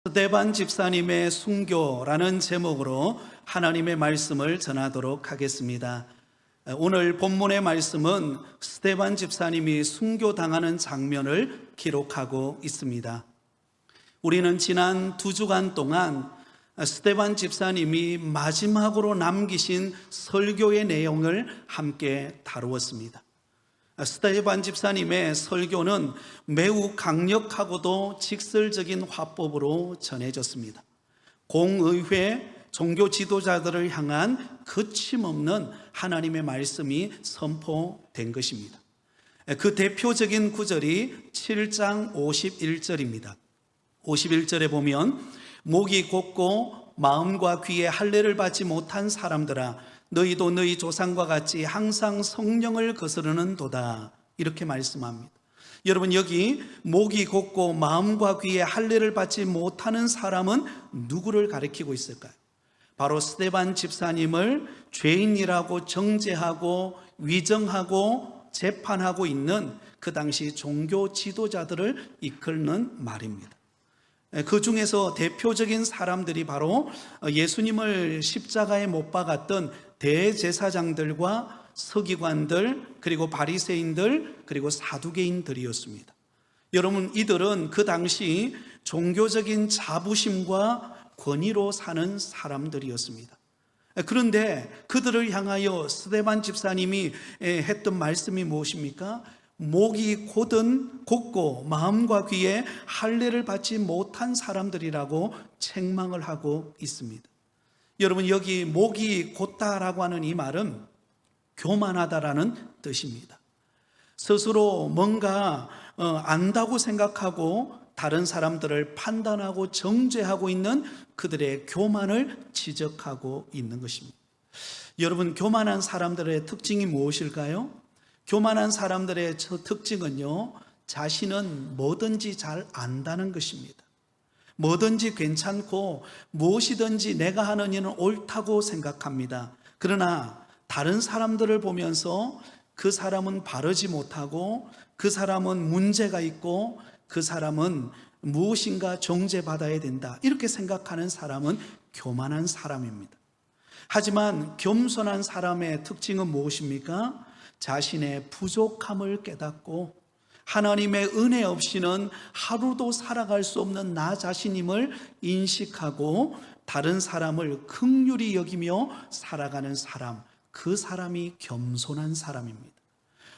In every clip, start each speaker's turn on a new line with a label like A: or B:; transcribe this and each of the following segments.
A: 스데반 집사님의 순교라는 제목으로 하나님의 말씀을 전하도록 하겠습니다. 오늘 본문의 말씀은 스데반 집사님이 순교당하는 장면을 기록하고 있습니다. 우리는 지난 2주간 동안 스데반 집사님이 마지막으로 남기신 설교의 내용을 함께 다루었습니다. 스데반 집사님의 설교는 매우 강력하고도 직설적인 화법으로 전해졌습니다. 공의회, 종교 지도자들을 향한 거침없는 하나님의 말씀이 선포된 것입니다. 그 대표적인 구절이 7장 51절입니다. 51절에 보면 목이 곧고 마음과 귀에 할례를 받지 못한 사람들아 너희도 너희 조상과 같이 항상 성령을 거스르는 도다, 이렇게 말씀합니다. 여러분, 여기 목이 곧고 마음과 귀에 할례를 받지 못하는 사람은 누구를 가리키고 있을까요? 바로 스데반 집사님을 죄인이라고 정죄하고 위정하고 재판하고 있는 그 당시 종교 지도자들을 이끌는 말입니다. 그 중에서 대표적인 사람들이 바로 예수님을 십자가에 못 박았던 대제사장들과 서기관들, 그리고 바리새인들, 그리고 사두개인들이었습니다. 여러분, 이들은 그 당시 종교적인 자부심과 권위로 사는 사람들이었습니다. 그런데 그들을 향하여 스데반 집사님이 했던 말씀이 무엇입니까? 목이 곧고 마음과 귀에 할례를 받지 못한 사람들이라고 책망을 하고 있습니다. 여러분, 여기 목이 곧다라고 하는 이 말은 교만하다라는 뜻입니다. 스스로 뭔가 안다고 생각하고 다른 사람들을 판단하고 정죄하고 있는 그들의 교만을 지적하고 있는 것입니다. 여러분, 교만한 사람들의 특징이 무엇일까요? 교만한 사람들의 특징은요, 자신은 뭐든지 잘 안다는 것입니다. 뭐든지 괜찮고 무엇이든지 내가 하는 일은 옳다고 생각합니다. 그러나 다른 사람들을 보면서 그 사람은 바르지 못하고 그 사람은 문제가 있고 그 사람은 무엇인가 정죄받아야 된다, 이렇게 생각하는 사람은 교만한 사람입니다. 하지만 겸손한 사람의 특징은 무엇입니까? 자신의 부족함을 깨닫고 하나님의 은혜 없이는 하루도 살아갈 수 없는 나 자신임을 인식하고 다른 사람을 긍휼히 여기며 살아가는 사람, 그 사람이 겸손한 사람입니다.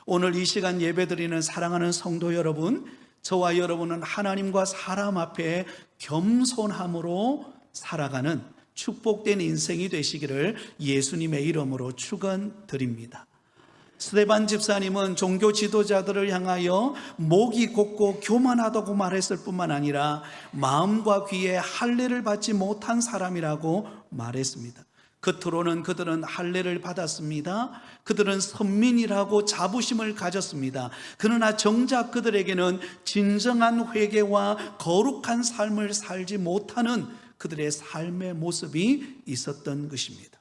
A: 오늘 이 시간 예배드리는 사랑하는 성도 여러분, 저와 여러분은 하나님과 사람 앞에 겸손함으로 살아가는 축복된 인생이 되시기를 예수님의 이름으로 축원드립니다. 스데반 집사님은 종교 지도자들을 향하여 목이 곧고 교만하다고 말했을 뿐만 아니라 마음과 귀에 할례를 받지 못한 사람이라고 말했습니다. 겉으로는 그들은 할례를 받았습니다. 그들은 선민이라고 자부심을 가졌습니다. 그러나 정작 그들에게는 진정한 회개와 거룩한 삶을 살지 못하는 그들의 삶의 모습이 있었던 것입니다.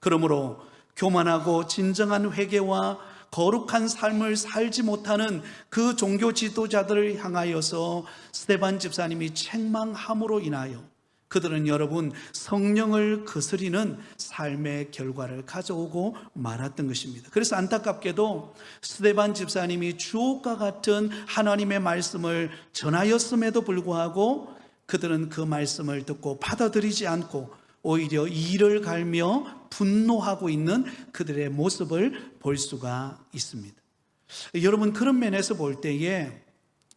A: 그러므로 교만하고 진정한 회개와 거룩한 삶을 살지 못하는 그 종교 지도자들을 향하여서 스데반 집사님이 책망함으로 인하여 그들은 여러분 성령을 거스리는 삶의 결과를 가져오고 말았던 것입니다. 그래서 안타깝게도 스데반 집사님이 주옥과 같은 하나님의 말씀을 전하였음에도 불구하고 그들은 그 말씀을 듣고 받아들이지 않고 오히려 이를 갈며 분노하고 있는 그들의 모습을 볼 수가 있습니다. 여러분, 그런 면에서 볼 때에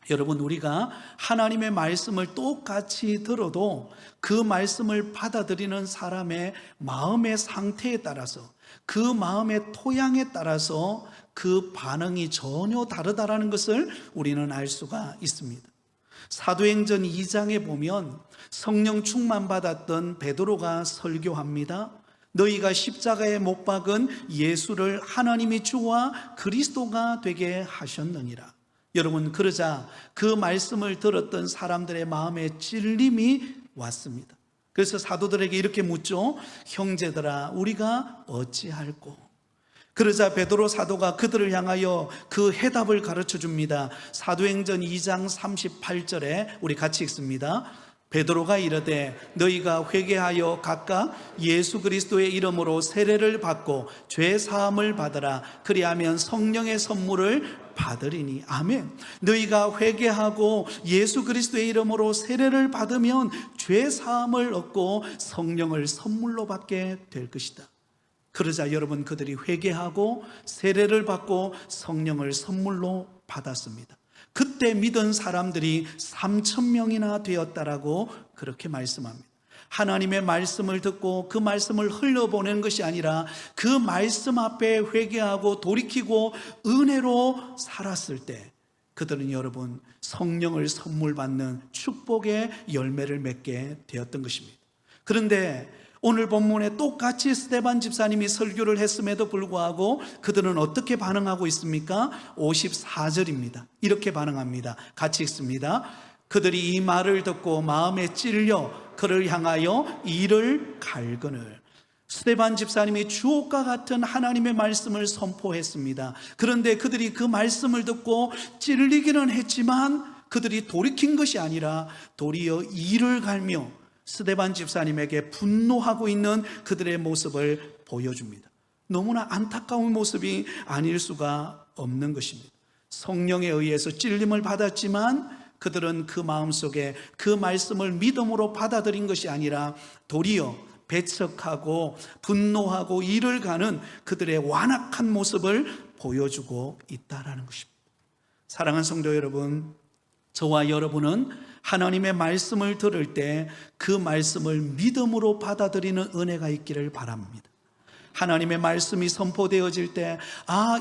A: 여러분, 우리가 하나님의 말씀을 똑같이 들어도 그 말씀을 받아들이는 사람의 마음의 상태에 따라서, 그 마음의 토양에 따라서 그 반응이 전혀 다르다라는 것을 우리는 알 수가 있습니다. 사도행전 2장에 보면 성령 충만 받았던 베드로가 설교합니다. 너희가 십자가에 못 박은 예수를 하나님이 주와 그리스도가 되게 하셨느니라. 여러분, 그러자 그 말씀을 들었던 사람들의 마음에 찔림이 왔습니다. 그래서 사도들에게 이렇게 묻죠. 형제들아, 우리가 어찌할꼬? 그러자 베드로 사도가 그들을 향하여 그 해답을 가르쳐 줍니다. 사도행전 2장 38절에 우리 같이 읽습니다. 베드로가 이르되 너희가 회개하여 각각 예수 그리스도의 이름으로 세례를 받고 죄 사함을 받으라. 그리하면 성령의 선물을 받으리니. 아멘. 너희가 회개하고 예수 그리스도의 이름으로 세례를 받으면 죄 사함을 얻고 성령을 선물로 받게 될 것이다. 그러자 여러분, 그들이 회개하고 세례를 받고 성령을 선물로 받았습니다. 그때 믿은 사람들이 3,000명이나 되었다라고 그렇게 말씀합니다. 하나님의 말씀을 듣고 그 말씀을 흘려보내는 것이 아니라 그 말씀 앞에 회개하고 돌이키고 은혜로 살았을 때 그들은 여러분 성령을 선물 받는 축복의 열매를 맺게 되었던 것입니다. 그런데 오늘 본문에 똑같이 스데반 집사님이 설교를 했음에도 불구하고 그들은 어떻게 반응하고 있습니까? 54절입니다. 이렇게 반응합니다. 같이 읽습니다. 그들이 이 말을 듣고 마음에 찔려 그를 향하여 이를 갈거늘. 스데반 집사님이 주옥과 같은 하나님의 말씀을 선포했습니다. 그런데 그들이 그 말씀을 듣고 찔리기는 했지만 그들이 돌이킨 것이 아니라 도리어 이를 갈며 스데반 집사님에게 분노하고 있는 그들의 모습을 보여줍니다. 너무나 안타까운 모습이 아닐 수가 없는 것입니다. 성령에 의해서 찔림을 받았지만 그들은 그 마음속에 그 말씀을 믿음으로 받아들인 것이 아니라 도리어 배척하고 분노하고 이를 가는 그들의 완악한 모습을 보여주고 있다는 것입니다. 사랑하는 성도 여러분, 저와 여러분은 하나님의 말씀을 들을 때 그 말씀을 믿음으로 받아들이는 은혜가 있기를 바랍니다. 하나님의 말씀이 선포되어질 때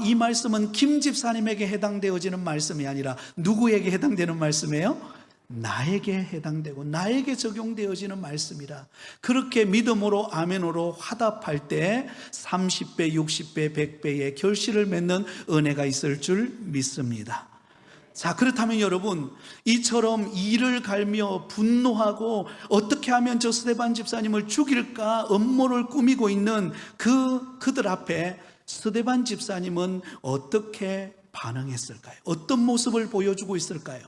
A: 이 말씀은 김 집사님에게 해당되어지는 말씀이 아니라 누구에게 해당되는 말씀이에요? 나에게 해당되고 나에게 적용되어지는 말씀이라. 그렇게 믿음으로 아멘으로 화답할 때 30배, 60배, 100배의 결실을 맺는 은혜가 있을 줄 믿습니다. 자, 그렇다면 여러분, 이처럼 이를 갈며 분노하고 어떻게 하면 저 스데반 집사님을 죽일까 음모를 꾸미고 있는 그들 앞에 스데반 집사님은 어떻게 반응했을까요? 어떤 모습을 보여주고 있을까요?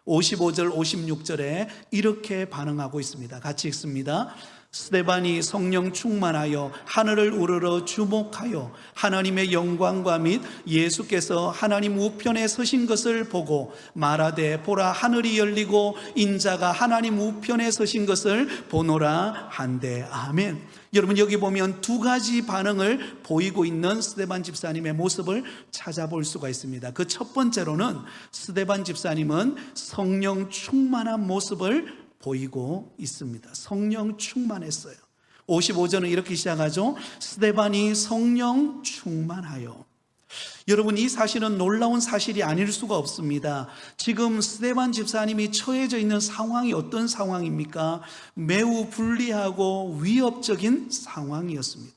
A: 55절, 56절에 이렇게 반응하고 있습니다. 같이 읽습니다. 스데반이 성령 충만하여 하늘을 우러러 주목하여 하나님의 영광과 및 예수께서 하나님 우편에 서신 것을 보고 말하되 보라 하늘이 열리고 인자가 하나님 우편에 서신 것을 보노라 한대. 아멘. 여러분, 여기 보면 두 가지 반응을 보이고 있는 스데반 집사님의 모습을 찾아볼 수가 있습니다. 그 첫 번째로는 스데반 집사님은 성령 충만한 모습을 보이고 있습니다. 성령 충만했어요. 55절은 이렇게 시작하죠. 스데반이 성령 충만하여. 여러분, 이 사실은 놀라운 사실이 아닐 수가 없습니다. 지금 스데반 집사님이 처해져 있는 상황이 어떤 상황입니까? 매우 불리하고 위협적인 상황이었습니다.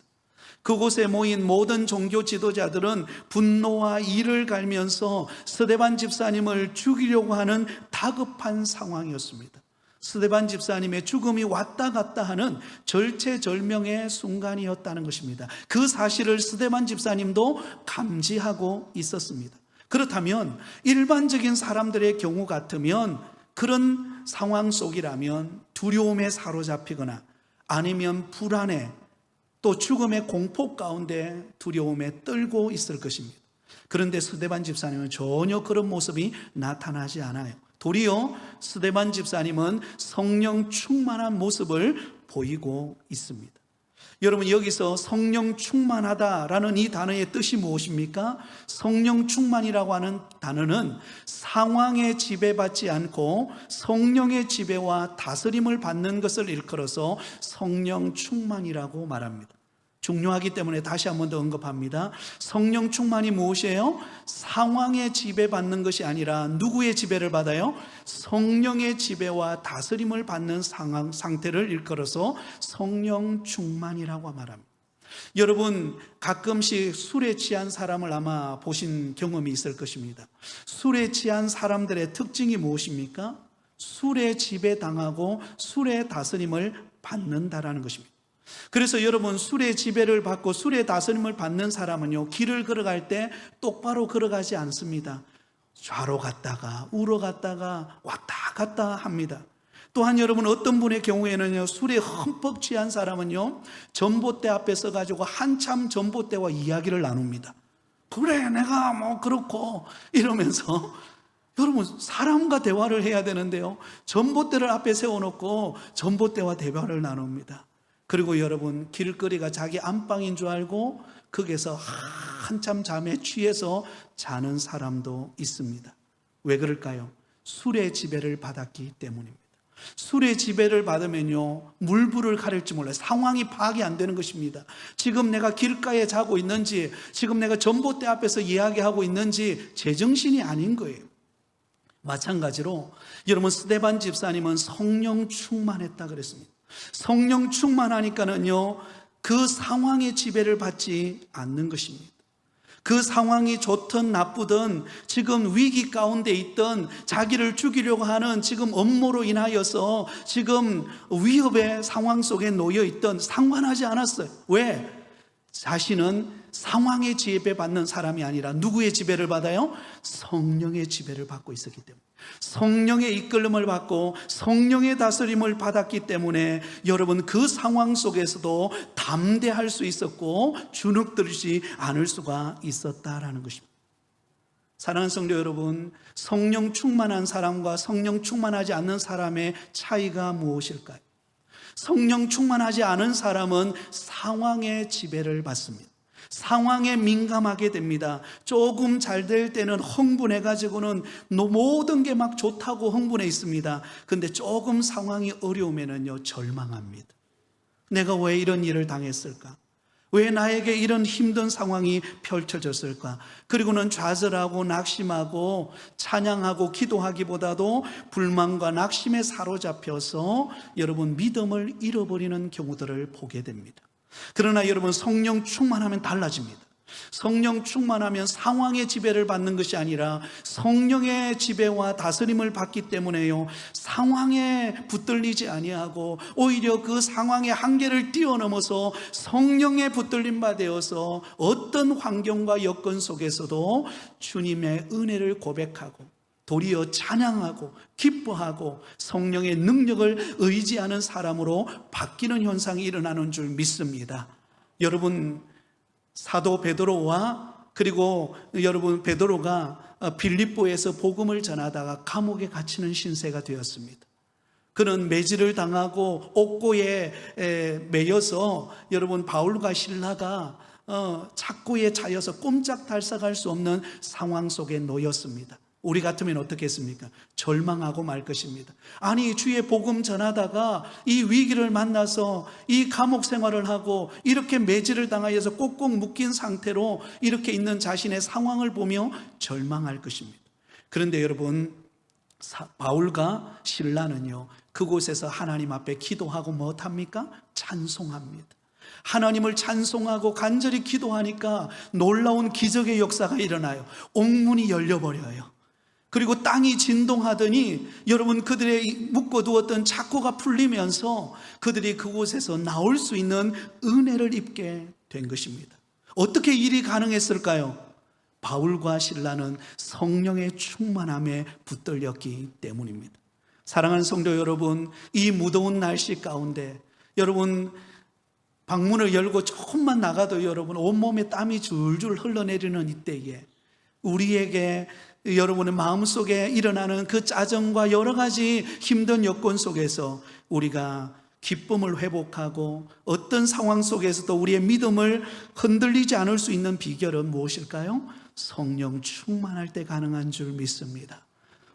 A: 그곳에 모인 모든 종교 지도자들은 분노와 이를 갈면서 스데반 집사님을 죽이려고 하는 다급한 상황이었습니다. 스데반 집사님의 죽음이 왔다 갔다 하는 절체절명의 순간이었다는 것입니다. 그 사실을 스데반 집사님도 감지하고 있었습니다. 그렇다면 일반적인 사람들의 경우 같으면 그런 상황 속이라면 두려움에 사로잡히거나 아니면 불안에 또 죽음의 공포 가운데 두려움에 떨고 있을 것입니다. 그런데 스데반 집사님은 전혀 그런 모습이 나타나지 않아요. 도리어 스데반 집사님은 성령 충만한 모습을 보이고 있습니다. 여러분, 여기서 성령 충만하다라는 이 단어의 뜻이 무엇입니까? 성령 충만이라고 하는 단어는 상황에 지배받지 않고 성령의 지배와 다스림을 받는 것을 일컬어서 성령 충만이라고 말합니다. 중요하기 때문에 다시 한 번 더 언급합니다. 성령 충만이 무엇이에요? 상황에 지배받는 것이 아니라 누구의 지배를 받아요? 성령의 지배와 다스림을 받는 상태를 일컬어서 성령 충만이라고 말합니다. 여러분, 가끔씩 술에 취한 사람을 아마 보신 경험이 있을 것입니다. 술에 취한 사람들의 특징이 무엇입니까? 술에 지배당하고 술의 다스림을 받는다라는 것입니다. 그래서 여러분, 술의 지배를 받고 술의 다스림을 받는 사람은요, 길을 걸어갈 때 똑바로 걸어가지 않습니다. 좌로 갔다가 우로 갔다가 왔다 갔다 합니다. 또한 여러분 어떤 분의 경우에는요, 술에 흠뻑 취한 사람은요, 전봇대 앞에 서가지고 한참 전봇대와 이야기를 나눕니다. 그래 내가 뭐 그렇고 이러면서, 여러분 사람과 대화를 해야 되는데요, 전봇대를 앞에 세워놓고 전봇대와 대화를 나눕니다. 그리고 여러분 길거리가 자기 안방인 줄 알고 거기서 한참 잠에 취해서 자는 사람도 있습니다. 왜 그럴까요? 술의 지배를 받았기 때문입니다. 술의 지배를 받으면요, 물불을 가릴지 몰라요. 상황이 파악이 안 되는 것입니다. 지금 내가 길가에 자고 있는지, 지금 내가 전봇대 앞에서 이야기하고 있는지 제정신이 아닌 거예요. 마찬가지로 여러분 스데반 집사님은 성령 충만했다 그랬습니다. 성령 충만하니까는요, 그 상황의 지배를 받지 않는 것입니다. 그 상황이 좋든 나쁘든, 지금 위기 가운데 있던, 자기를 죽이려고 하는 지금 업무로 인하여서 지금 위협의 상황 속에 놓여 있던, 상관하지 않았어요. 왜? 자신은 상황의 지배받는 사람이 아니라 누구의 지배를 받아요? 성령의 지배를 받고 있었기 때문에, 성령의 이끌림을 받고 성령의 다스림을 받았기 때문에 여러분 그 상황 속에서도 담대할 수 있었고 주눅들지 않을 수가 있었다라는 것입니다. 사랑하는 성도 여러분, 성령 충만한 사람과 성령 충만하지 않는 사람의 차이가 무엇일까요? 성령 충만하지 않은 사람은 상황의 지배를 받습니다. 상황에 민감하게 됩니다. 조금 잘 될 때는 흥분해가지고는 모든 게 막 좋다고 흥분해 있습니다. 근데 조금 상황이 어려우면은요, 절망합니다. 내가 왜 이런 일을 당했을까? 왜 나에게 이런 힘든 상황이 펼쳐졌을까? 그리고는 좌절하고 낙심하고 찬양하고 기도하기보다도 불만과 낙심에 사로잡혀서 여러분 믿음을 잃어버리는 경우들을 보게 됩니다. 그러나 여러분 성령 충만하면 달라집니다. 성령 충만하면 상황의 지배를 받는 것이 아니라 성령의 지배와 다스림을 받기 때문에요, 상황에 붙들리지 아니하고 오히려 그 상황의 한계를 뛰어넘어서 성령에 붙들림 받아서 어떤 환경과 여건 속에서도 주님의 은혜를 고백하고 도리어 찬양하고 기뻐하고 성령의 능력을 의지하는 사람으로 바뀌는 현상이 일어나는 줄 믿습니다. 여러분 사도 베드로와, 그리고 여러분 베드로가 빌립보에서 복음을 전하다가 감옥에 갇히는 신세가 되었습니다. 그는 매질을 당하고 옥고에 매여서 여러분 바울과 실라가 착고에 차여서 꼼짝달싹할 수 없는 상황 속에 놓였습니다. 우리 같으면 어떻게 했습니까? 절망하고 말 것입니다. 아니 주의 복음 전하다가 이 위기를 만나서 이 감옥 생활을 하고 이렇게 매질을 당하여서 꼭꼭 묶인 상태로 이렇게 있는 자신의 상황을 보며 절망할 것입니다. 그런데 여러분 바울과 실라는요, 그곳에서 하나님 앞에 기도하고 무엇합니까? 찬송합니다. 하나님을 찬송하고 간절히 기도하니까 놀라운 기적의 역사가 일어나요. 옥문이 열려버려요. 그리고 땅이 진동하더니 여러분 그들의 묶어두었던 착고가 풀리면서 그들이 그곳에서 나올 수 있는 은혜를 입게 된 것입니다. 어떻게 일이 가능했을까요? 바울과 실라는 성령의 충만함에 붙들렸기 때문입니다. 사랑하는 성도 여러분, 이 무더운 날씨 가운데 여러분 방문을 열고 조금만 나가도 여러분 온몸에 땀이 줄줄 흘러내리는 이때에 우리에게 여러분의 마음속에 일어나는 그 짜증과 여러 가지 힘든 여건 속에서 우리가 기쁨을 회복하고 어떤 상황 속에서도 우리의 믿음을 흔들리지 않을 수 있는 비결은 무엇일까요? 성령 충만할 때 가능한 줄 믿습니다.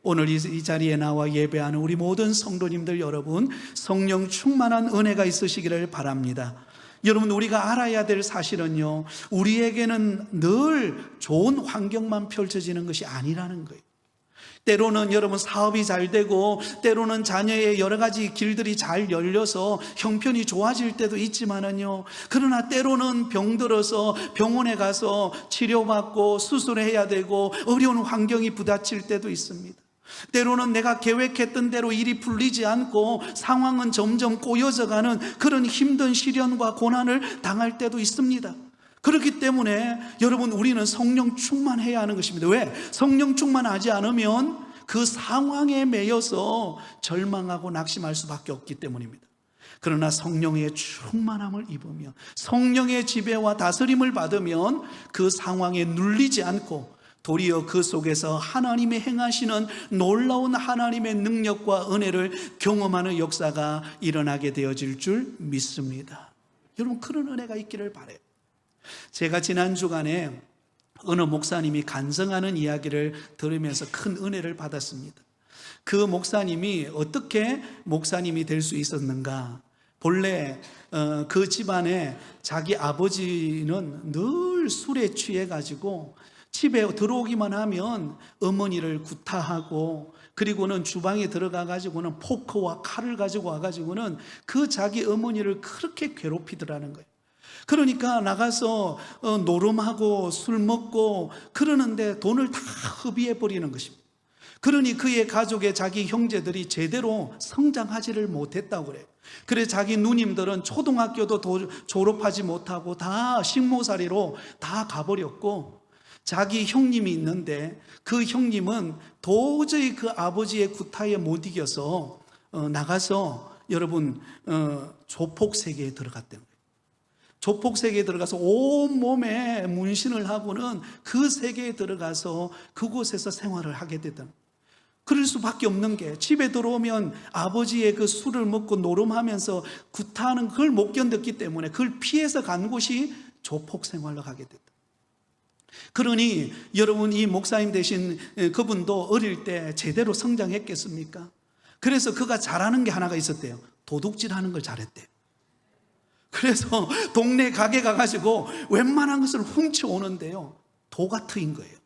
A: 오늘 이 자리에 나와 예배하는 우리 모든 성도님들 여러분, 성령 충만한 은혜가 있으시기를 바랍니다. 여러분 우리가 알아야 될 사실은요, 우리에게는 늘 좋은 환경만 펼쳐지는 것이 아니라는 거예요. 때로는 여러분 사업이 잘 되고 때로는 자녀의 여러 가지 길들이 잘 열려서 형편이 좋아질 때도 있지만은요, 그러나 때로는 병들어서 병원에 가서 치료받고 수술해야 되고 어려운 환경이 부딪힐 때도 있습니다. 때로는 내가 계획했던 대로 일이 풀리지 않고 상황은 점점 꼬여져가는 그런 힘든 시련과 고난을 당할 때도 있습니다. 그렇기 때문에 여러분 우리는 성령 충만해야 하는 것입니다. 왜? 성령 충만하지 않으면 그 상황에 매여서 절망하고 낙심할 수밖에 없기 때문입니다. 그러나 성령의 충만함을 입으며 성령의 지배와 다스림을 받으면 그 상황에 눌리지 않고 도리어 그 속에서 하나님이 행하시는 놀라운 하나님의 능력과 은혜를 경험하는 역사가 일어나게 되어질 줄 믿습니다. 여러분, 그런 은혜가 있기를 바라요. 제가 지난 주간에 어느 목사님이 간증하는 이야기를 들으면서 큰 은혜를 받았습니다. 그 목사님이 어떻게 목사님이 될 수 있었는가? 본래 그 집안에 자기 아버지는 늘 술에 취해가지고 집에 들어오기만 하면 어머니를 구타하고, 그리고는 주방에 들어가가지고는 포크와 칼을 가지고 와가지고는 그 자기 어머니를 그렇게 괴롭히더라는 거예요. 그러니까 나가서 노름하고 술 먹고 그러는데 돈을 다 허비해 버리는 것입니다. 그러니 그의 가족의 자기 형제들이 제대로 성장하지를 못했다고 그래요. 그래서 자기 누님들은 초등학교도 졸업하지 못하고 다 식모살이로 다 가버렸고, 자기 형님이 있는데 그 형님은 도저히 그 아버지의 구타에 못 이겨서 나가서 여러분 조폭 세계에 들어갔다는 거예요. 조폭 세계에 들어가서 온몸에 문신을 하고는 그 세계에 들어가서 그곳에서 생활을 하게 되던, 그럴 수밖에 없는 게 집에 들어오면 아버지의 그 술을 먹고 노름하면서 구타하는 그걸 못 견뎠기 때문에 그걸 피해서 간 곳이 조폭 생활로 가게 됐다. 그러니 여러분, 이 목사님 되신 그분도 어릴 때 제대로 성장했겠습니까? 그래서 그가 잘하는 게 하나가 있었대요. 도둑질하는 걸 잘했대요. 그래서 동네 가게 가가지고 웬만한 것을 훔쳐오는데요, 도가 트인 거예요.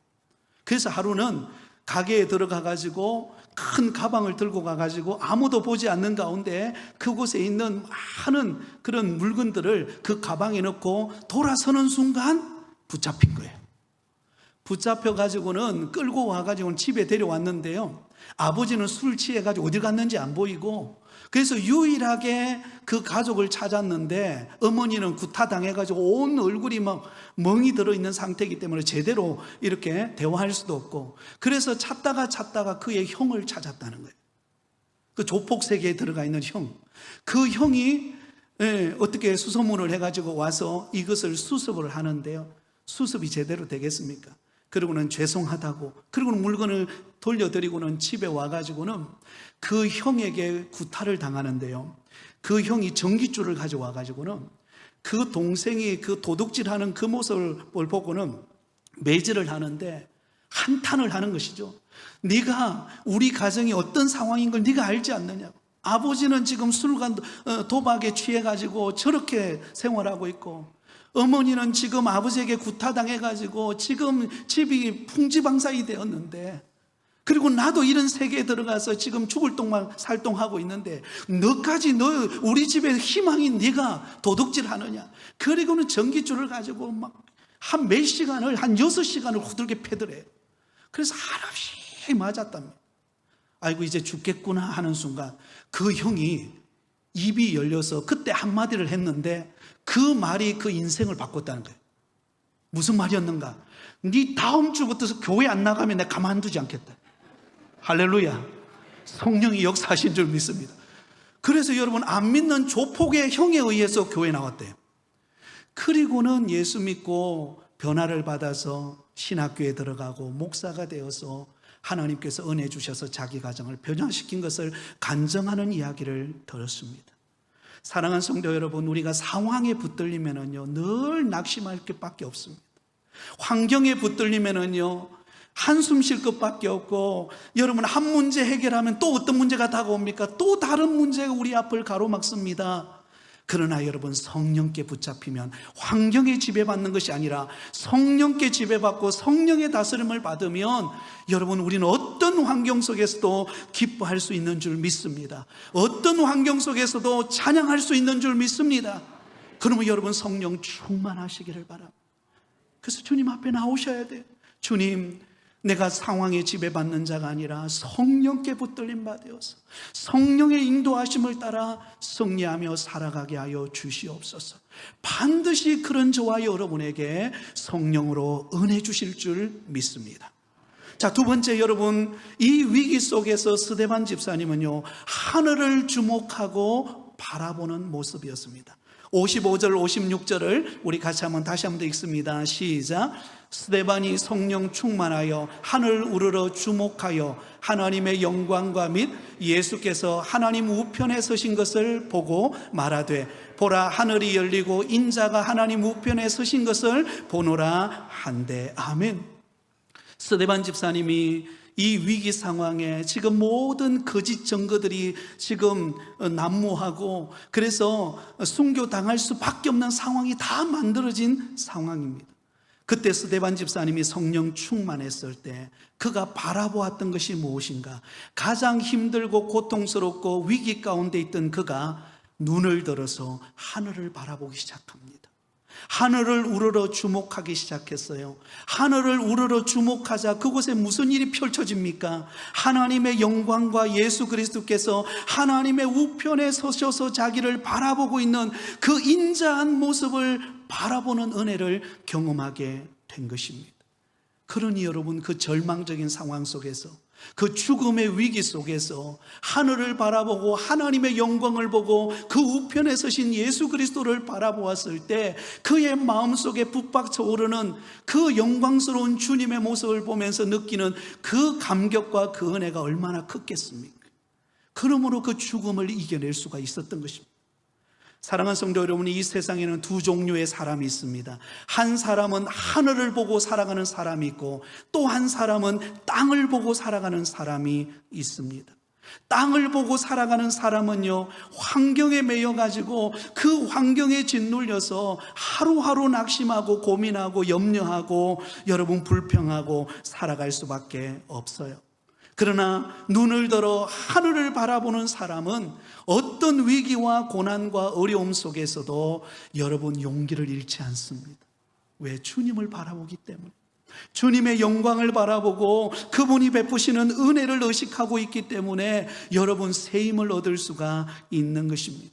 A: 그래서 하루는 가게에 들어가가지고 큰 가방을 들고 가가지고 아무도 보지 않는 가운데 그곳에 있는 많은 그런 물건들을 그 가방에 넣고 돌아서는 순간 붙잡힌 거예요. 붙잡혀가지고는 끌고 와가지고는 집에 데려왔는데요, 아버지는 술 취해가지고 어디 갔는지 안 보이고, 그래서 유일하게 그 가족을 찾았는데 어머니는 구타당해가지고 온 얼굴이 막 멍이 들어있는 상태이기 때문에 제대로 이렇게 대화할 수도 없고, 그래서 찾다가 그의 형을 찾았다는 거예요. 그 조폭 세계에 들어가 있는 형, 그 형이 어떻게 수소문을 해가지고 와서 이것을 수습을 하는데요, 수습이 제대로 되겠습니까? 그리고는 죄송하다고, 그리고는 물건을 돌려드리고는 집에 와가지고는 그 형에게 구타를 당하는데요, 그 형이 전깃줄을 가져와가지고는 그 동생이 그 도둑질하는 그 모습을 보고는 매질을 하는데 한탄을 하는 것이죠. 네가 우리 가정이 어떤 상황인 걸 네가 알지 않느냐고. 아버지는 지금 술과 도박에 취해가지고 저렇게 생활하고 있고, 어머니는 지금 아버지에게 구타당해가지고 지금 집이 풍지방사이 되었는데, 그리고 나도 이런 세계에 들어가서 지금 죽을 똥만 살똥하고 있는데 너까지 우리 집의 희망인 네가 도둑질 하느냐. 그리고는 전기줄을 가지고 막 한 몇 시간을, 한 6시간을 후들게 패더래요. 그래서 한없이 맞았답니다. 아이고 이제 죽겠구나 하는 순간 그 형이 입이 열려서 그때 한마디를 했는데 그 말이 그 인생을 바꿨다는 거예요. 무슨 말이었는가? 네 다음 주부터 교회 안 나가면 내가 가만두지 않겠다. 할렐루야. 성령이 역사하신 줄 믿습니다. 그래서 여러분, 안 믿는 조폭의 형에 의해서 교회 나왔대요. 그리고는 예수 믿고 변화를 받아서 신학교에 들어가고 목사가 되어서 하나님께서 은혜 주셔서 자기 가정을 변화시킨 것을 간증하는 이야기를 들었습니다. 사랑하는 성도 여러분, 우리가 상황에 붙들리면은요 늘 낙심할 것밖에 없습니다. 환경에 붙들리면은요 한숨 쉴 것밖에 없고, 여러분 한 문제 해결하면 또 어떤 문제가 다가옵니까? 또 다른 문제가 우리 앞을 가로막습니다. 그러나 여러분, 성령께 붙잡히면 환경에 지배받는 것이 아니라 성령께 지배받고 성령의 다스림을 받으면 여러분, 우리는 어떤 환경 속에서도 기뻐할 수 있는 줄 믿습니다. 어떤 환경 속에서도 찬양할 수 있는 줄 믿습니다. 그러면 여러분, 성령 충만하시기를 바랍니다. 그래서 주님 앞에 나오셔야 돼요. 주님, 내가 상황에 지배받는 자가 아니라 성령께 붙들림 받으어서 성령의 인도하심을 따라 승리하며 살아가게 하여 주시옵소서. 반드시 그런 저와 여러분에게 성령으로 은혜 주실 줄 믿습니다. 자, 두 번째, 여러분, 이 위기 속에서 스데반 집사님은요, 하늘을 주목하고 바라보는 모습이었습니다. 55절 56절을 우리 같이 다시 한번 읽습니다. 시작. 스데반이 성령 충만하여 하늘 우러러 주목하여 하나님의 영광과 및 예수께서 하나님 우편에 서신 것을 보고 말하되, 보라, 하늘이 열리고 인자가 하나님 우편에 서신 것을 보노라 한대. 아멘. 스데반 집사님이 이 위기 상황에 지금 모든 거짓 증거들이 지금 난무하고, 그래서 순교당할 수밖에 없는 상황이 다 만들어진 상황입니다. 그때 스데반 집사님이 성령 충만했을 때 그가 바라보았던 것이 무엇인가? 가장 힘들고 고통스럽고 위기 가운데 있던 그가 눈을 들어서 하늘을 바라보기 시작합니다. 하늘을 우러러 주목하기 시작했어요. 하늘을 우러러 주목하자 그곳에 무슨 일이 펼쳐집니까? 하나님의 영광과 예수 그리스도께서 하나님의 우편에 서셔서 자기를 바라보고 있는 그 인자한 모습을 바라보는 은혜를 경험하게 된 것입니다. 그러니 여러분, 그 절망적인 상황 속에서, 그 죽음의 위기 속에서 하늘을 바라보고 하나님의 영광을 보고 그 우편에 서신 예수 그리스도를 바라보았을 때 그의 마음속에 북박쳐 오르는 그 영광스러운 주님의 모습을 보면서 느끼는 그 감격과 그 은혜가 얼마나 컸겠습니까? 그러므로 그 죽음을 이겨낼 수가 있었던 것입니다. 사랑하는 성도 여러분, 이 세상에는 두 종류의 사람이 있습니다. 한 사람은 하늘을 보고 살아가는 사람이 있고, 또 한 사람은 땅을 보고 살아가는 사람이 있습니다. 땅을 보고 살아가는 사람은요, 환경에 매여가지고 그 환경에 짓눌려서 하루하루 낙심하고 고민하고 염려하고 여러분 불평하고 살아갈 수밖에 없어요. 그러나 눈을 들어 하늘을 바라보는 사람은 어떤 위기와 고난과 어려움 속에서도 여러분 용기를 잃지 않습니다. 왜? 주님을 바라보기 때문에. 주님의 영광을 바라보고 그분이 베푸시는 은혜를 의식하고 있기 때문에 여러분 새 힘을 얻을 수가 있는 것입니다.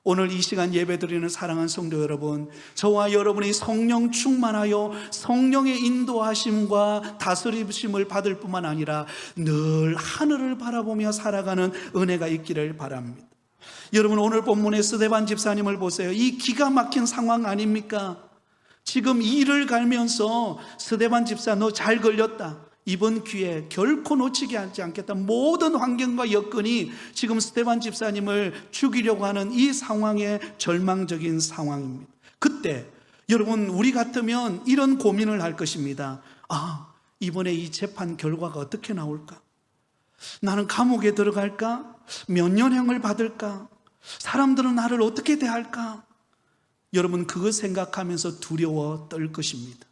A: 오늘 이 시간 예배드리는 사랑하는 성도 여러분, 저와 여러분이 성령 충만하여 성령의 인도하심과 다스리심을 받을 뿐만 아니라 늘 하늘을 바라보며 살아가는 은혜가 있기를 바랍니다. 여러분, 오늘 본문의 스데반 집사님을 보세요. 이 기가 막힌 상황 아닙니까? 지금 이를 갈면서 스데반 집사, 너 잘 걸렸다, 이번 기회 결코 놓치게 하지 않겠다, 모든 환경과 여건이 지금 스데반 집사님을 죽이려고 하는 이 상황의 절망적인 상황입니다. 그때 여러분, 우리 같으면 이런 고민을 할 것입니다. 이번에 이 재판 결과가 어떻게 나올까? 나는 감옥에 들어갈까? 몇 년형을 받을까? 사람들은 나를 어떻게 대할까? 여러분, 그거 생각하면서 두려워 떨 것입니다.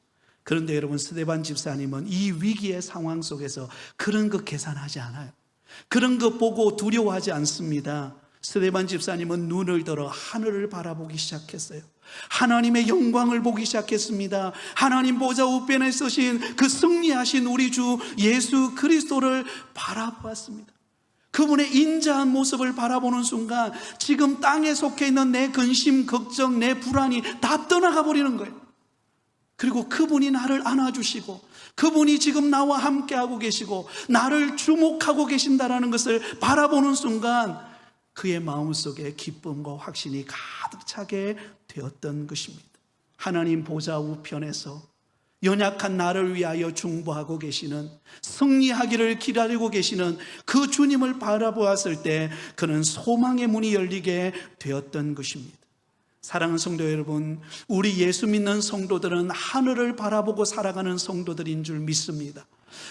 A: 그런데 여러분, 스데반 집사님은 이 위기의 상황 속에서 그런 거 계산하지 않아요. 그런 거 보고 두려워하지 않습니다. 스데반 집사님은 눈을 들어 하늘을 바라보기 시작했어요. 하나님의 영광을 보기 시작했습니다. 하나님 보좌 우편에 서신 그 승리하신 우리 주 예수 그리스도를 바라보았습니다. 그분의 인자한 모습을 바라보는 순간 지금 땅에 속해 있는 내 근심, 걱정, 내 불안이 다 떠나가 버리는 거예요. 그리고 그분이 나를 안아주시고 그분이 지금 나와 함께하고 계시고 나를 주목하고 계신다는 것을 바라보는 순간 그의 마음속에 기쁨과 확신이 가득 차게 되었던 것입니다. 하나님 보좌 우편에서 연약한 나를 위하여 중보하고 계시는, 승리하기를 기다리고 계시는 그 주님을 바라보았을 때 그는 소망의 문이 열리게 되었던 것입니다. 사랑하는 성도 여러분, 우리 예수 믿는 성도들은 하늘을 바라보고 살아가는 성도들인 줄 믿습니다.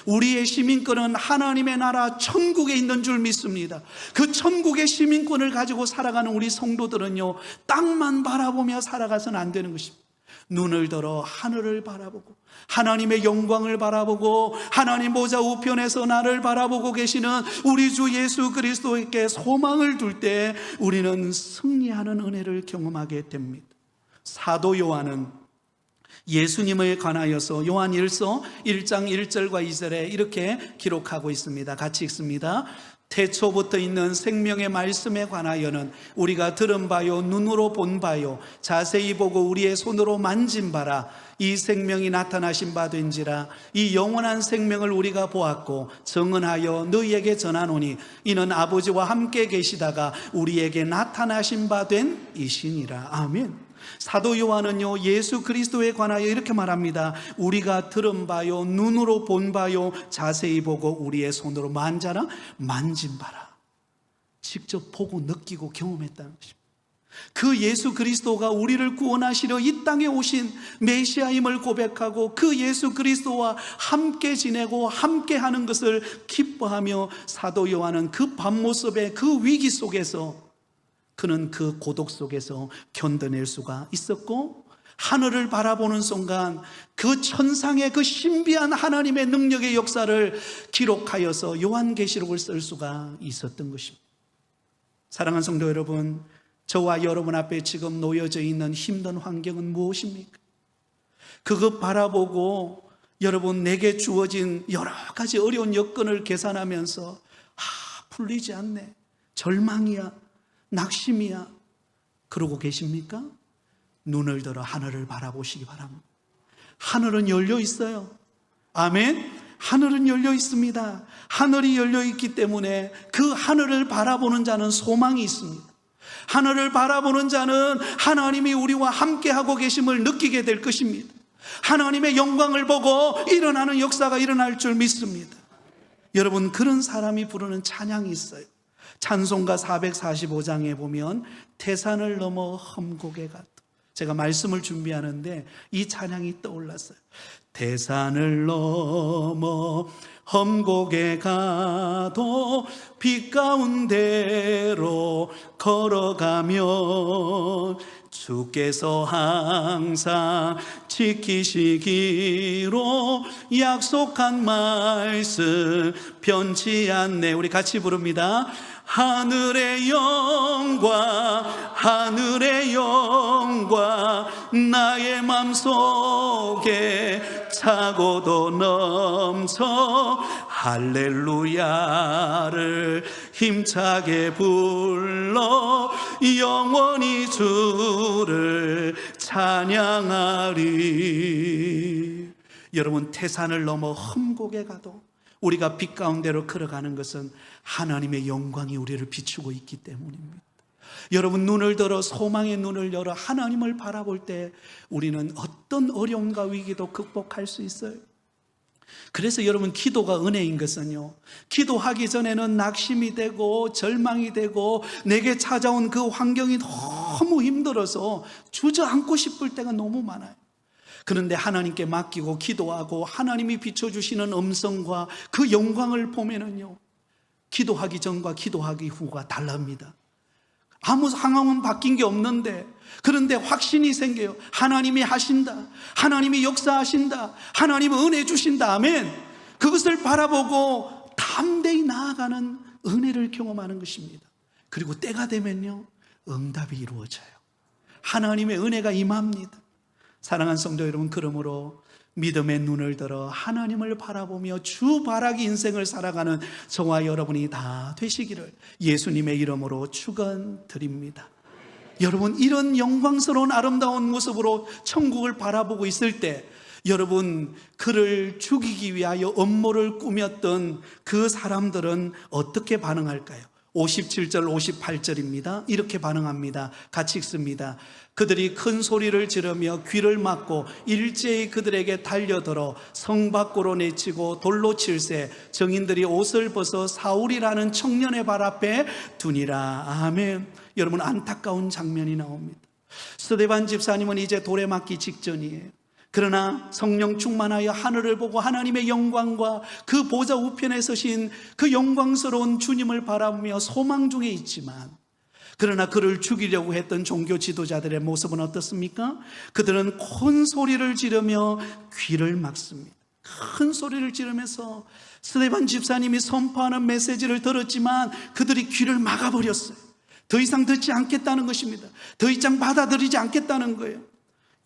A: 우리의 시민권은 하나님의 나라 천국에 있는 줄 믿습니다. 그 천국의 시민권을 가지고 살아가는 우리 성도들은요, 땅만 바라보며 살아가서는 안 되는 것입니다. 눈을 들어 하늘을 바라보고 하나님의 영광을 바라보고 하나님 보좌 우편에서 나를 바라보고 계시는 우리 주 예수 그리스도에게 소망을 둘 때 우리는 승리하는 은혜를 경험하게 됩니다. 사도 요한은 예수님을 관하여서 요한 1서 1장 1절과 2절에 이렇게 기록하고 있습니다. 같이 읽습니다. 태초부터 있는 생명의 말씀에 관하여는 우리가 들은 바요 눈으로 본 바요 자세히 보고 우리의 손으로 만진 바라. 이 생명이 나타나신 바 된지라. 이 영원한 생명을 우리가 보았고 증언하여 너희에게 전하노니 이는 아버지와 함께 계시다가 우리에게 나타나신 바 된 이시니라. 아멘. 사도 요한은요, 예수 그리스도에 관하여 이렇게 말합니다. 우리가 들은 바요 눈으로 본 바요 자세히 보고 우리의 손으로 만진 바라. 직접 보고 느끼고 경험했다는 것입니다. 그 예수 그리스도가 우리를 구원하시려 이 땅에 오신 메시아임을 고백하고 그 예수 그리스도와 함께 지내고 함께 하는 것을 기뻐하며 사도 요한은 그 밤모습의 그 위기 속에서, 그는 그 고독 속에서 견뎌낼 수가 있었고, 하늘을 바라보는 순간 그 천상의 그 신비한 하나님의 능력의 역사를 기록하여서 요한계시록을 쓸 수가 있었던 것입니다. 사랑하는 성도 여러분, 저와 여러분 앞에 지금 놓여져 있는 힘든 환경은 무엇입니까? 그것 바라보고 여러분, 내게 주어진 여러 가지 어려운 여건을 계산하면서 풀리지 않네, 절망이야, 낙심이야, 그러고 계십니까? 눈을 들어 하늘을 바라보시기 바랍니다. 하늘은 열려 있어요. 아멘. 하늘은 열려 있습니다. 하늘이 열려 있기 때문에 그 하늘을 바라보는 자는 소망이 있습니다. 하늘을 바라보는 자는 하나님이 우리와 함께하고 계심을 느끼게 될 것입니다. 하나님의 영광을 보고 일어나는 역사가 일어날 줄 믿습니다. 여러분, 그런 사람이 부르는 찬양이 있어요. 찬송가 445장에 보면 태산을 넘어 험곡에 갔다. 제가 말씀을 준비하는데 이 찬양이 떠올랐어요. 태산을 넘어 험곡에 가도 빛 가운데로 걸어가면 주께서 항상 지키시기로 약속한 말씀 변치 않네. 우리 같이 부릅니다. 하늘의 영광, 하늘의 영광, 나의 맘속에 차고도 넘쳐 할렐루야를 힘차게 불러 영원히 주를 찬양하리. 여러분, 태산을 넘어 험곡에 가도 우리가 빛 가운데로 걸어가는 것은 하나님의 영광이 우리를 비추고 있기 때문입니다. 여러분, 눈을 들어 소망의 눈을 열어 하나님을 바라볼 때 우리는 어떤 어려움과 위기도 극복할 수 있어요. 그래서 여러분, 기도가 은혜인 것은요, 기도하기 전에는 낙심이 되고 절망이 되고 내게 찾아온 그 환경이 너무 힘들어서 주저앉고 싶을 때가 너무 많아요. 그런데 하나님께 맡기고 기도하고 하나님이 비춰주시는 음성과 그 영광을 보면은요, 기도하기 전과 기도하기 후가 다릅니다. 아무 상황은 바뀐 게 없는데, 그런데 확신이 생겨요. 하나님이 하신다, 하나님이 역사하신다, 하나님은 은혜 주신다. 아멘. 그것을 바라보고 담대히 나아가는 은혜를 경험하는 것입니다. 그리고 때가 되면요, 응답이 이루어져요. 하나님의 은혜가 임합니다. 사랑하는 성도 여러분, 그러므로 믿음의 눈을 들어 하나님을 바라보며 주 바라기 인생을 살아가는 저와 여러분이 다 되시기를 예수님의 이름으로 축원드립니다. 여러분, 이런 영광스러운 아름다운 모습으로 천국을 바라보고 있을 때 여러분, 그를 죽이기 위하여 음모를 꾸몄던 그 사람들은 어떻게 반응할까요? 57절 58절입니다. 이렇게 반응합니다. 같이 읽습니다. 그들이 큰 소리를 지르며 귀를 막고 일제히 그들에게 달려들어 성 밖으로 내치고 돌로 칠세 정인들이 옷을 벗어 사울이라는 청년의 발 앞에 두니라. 아멘. 여러분, 안타까운 장면이 나옵니다. 스데반 집사님은 이제 돌에 맞기 직전이에요. 그러나 성령 충만하여 하늘을 보고 하나님의 영광과 그 보좌 우편에 서신 그 영광스러운 주님을 바라보며 소망 중에 있지만, 그러나 그를 죽이려고 했던 종교 지도자들의 모습은 어떻습니까? 그들은 큰 소리를 지르며 귀를 막습니다. 큰 소리를 지르면서 스데반 집사님이 선포하는 메시지를 들었지만 그들이 귀를 막아버렸어요. 더 이상 듣지 않겠다는 것입니다. 더 이상 받아들이지 않겠다는 거예요.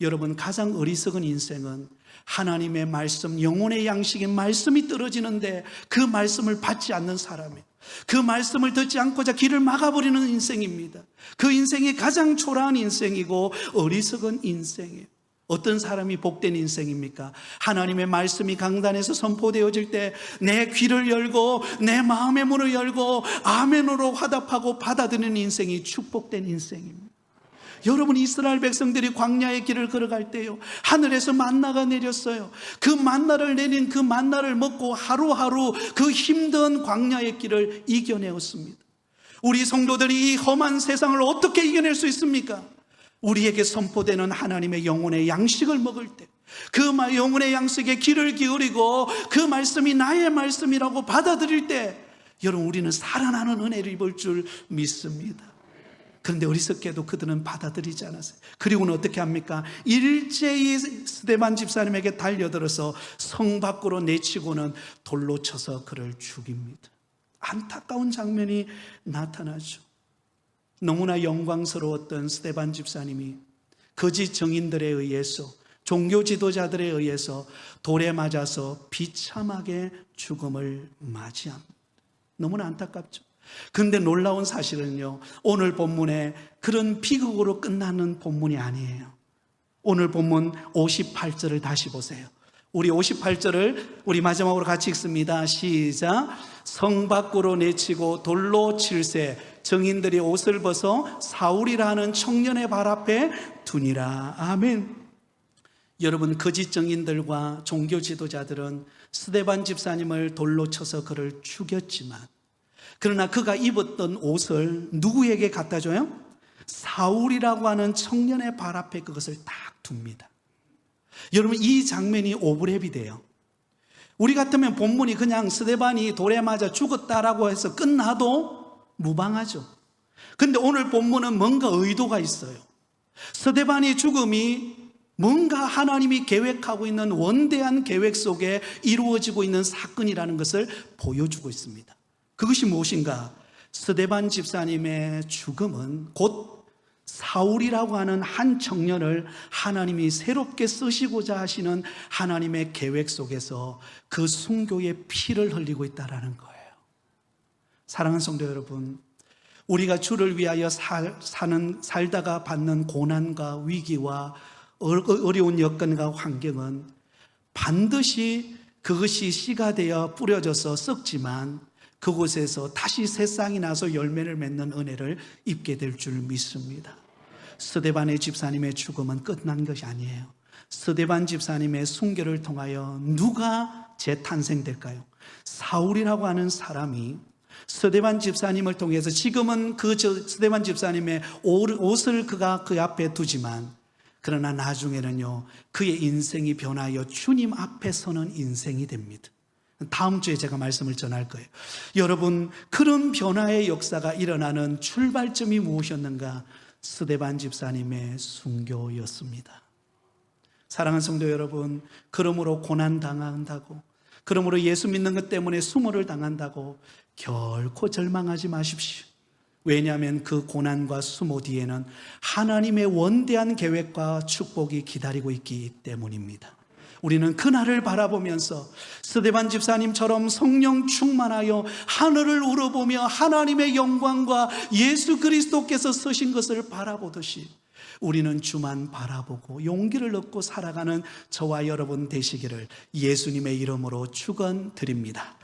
A: 여러분, 가장 어리석은 인생은 하나님의 말씀, 영혼의 양식인 말씀이 떨어지는데 그 말씀을 받지 않는 사람이에요. 그 말씀을 듣지 않고자 길을 막아버리는 인생입니다. 그 인생이 가장 초라한 인생이고 어리석은 인생이에요. 어떤 사람이 복된 인생입니까? 하나님의 말씀이 강단에서 선포되어질 때 내 귀를 열고 내 마음의 문을 열고 아멘으로 화답하고 받아들이는 인생이 축복된 인생입니다. 여러분, 이스라엘 백성들이 광야의 길을 걸어갈 때요, 하늘에서 만나가 내렸어요. 그 만나를 내린 그 만나를 먹고 하루하루 그 힘든 광야의 길을 이겨내었습니다. 우리 성도들이 이 험한 세상을 어떻게 이겨낼 수 있습니까? 우리에게 선포되는 하나님의 영혼의 양식을 먹을 때, 그 영혼의 양식에 귀를 기울이고 그 말씀이 나의 말씀이라고 받아들일 때, 여러분, 우리는 살아나는 은혜를 입을 줄 믿습니다. 그런데 어리석게도 그들은 받아들이지 않았어요. 그리고는 어떻게 합니까? 일제히 스데반 집사님에게 달려들어서 성 밖으로 내치고는 돌로 쳐서 그를 죽입니다. 안타까운 장면이 나타나죠. 너무나 영광스러웠던 스데반 집사님이 거짓 정인들에 의해서, 종교 지도자들에 의해서 돌에 맞아서 비참하게 죽음을 맞이합니다. 너무나 안타깝죠. 그런데 놀라운 사실은요, 오늘 본문에 그런 비극으로 끝나는 본문이 아니에요. 오늘 본문 58절을 다시 보세요. 우리 58절을 우리 마지막으로 같이 읽습니다. 시작. 성 밖으로 내치고 돌로 칠세 정인들이 옷을 벗어 사울이라 하는 청년의 발 앞에 두니라. 아멘. 여러분, 거짓 정인들과 종교 지도자들은 스데반 집사님을 돌로 쳐서 그를 죽였지만, 그러나 그가 입었던 옷을 누구에게 갖다 줘요? 사울이라고 하는 청년의 발 앞에 그것을 딱 둡니다. 여러분, 이 장면이 오브랩이 돼요. 우리 같으면 본문이 그냥 스데반이 돌에 맞아 죽었다라고 해서 끝나도 무방하죠. 근데 오늘 본문은 뭔가 의도가 있어요. 스데반의 죽음이 뭔가 하나님이 계획하고 있는 원대한 계획 속에 이루어지고 있는 사건이라는 것을 보여주고 있습니다. 그것이 무엇인가? 스데반 집사님의 죽음은 곧 사울이라고 하는 한 청년을 하나님이 새롭게 쓰시고자 하시는 하나님의 계획 속에서 그 순교의 피를 흘리고 있다는 거예요. 사랑하는 성도 여러분, 우리가 주를 위하여 살다가 받는 고난과 위기와 어려운 여건과 환경은 반드시 그것이 씨가 되어 뿌려져서 썩지만 그곳에서 다시 새싹이 나서 열매를 맺는 은혜를 입게 될 줄 믿습니다. 스데반의 집사님의 죽음은 끝난 것이 아니에요. 스데반 집사님의 순교를 통하여 누가 재탄생될까요? 사울이라고 하는 사람이 스데반 집사님을 통해서 지금은 그 스데반 집사님의 옷을 그가 그 앞에 두지만, 그러나 나중에는요, 그의 인생이 변하여 주님 앞에 서는 인생이 됩니다. 다음 주에 제가 말씀을 전할 거예요. 여러분, 그런 변화의 역사가 일어나는 출발점이 무엇이었는가? 스데반 집사님의 순교였습니다. 사랑하는 성도 여러분, 그러므로 고난당한다고, 그러므로 예수 믿는 것 때문에 수모를 당한다고 결코 절망하지 마십시오. 왜냐하면 그 고난과 수모 뒤에는 하나님의 원대한 계획과 축복이 기다리고 있기 때문입니다. 우리는 그날을 바라보면서 스데반 집사님처럼 성령 충만하여 하늘을 우러보며 하나님의 영광과 예수 그리스도께서 서신 것을 바라보듯이 우리는 주만 바라보고 용기를 얻고 살아가는 저와 여러분 되시기를 예수님의 이름으로 축원드립니다.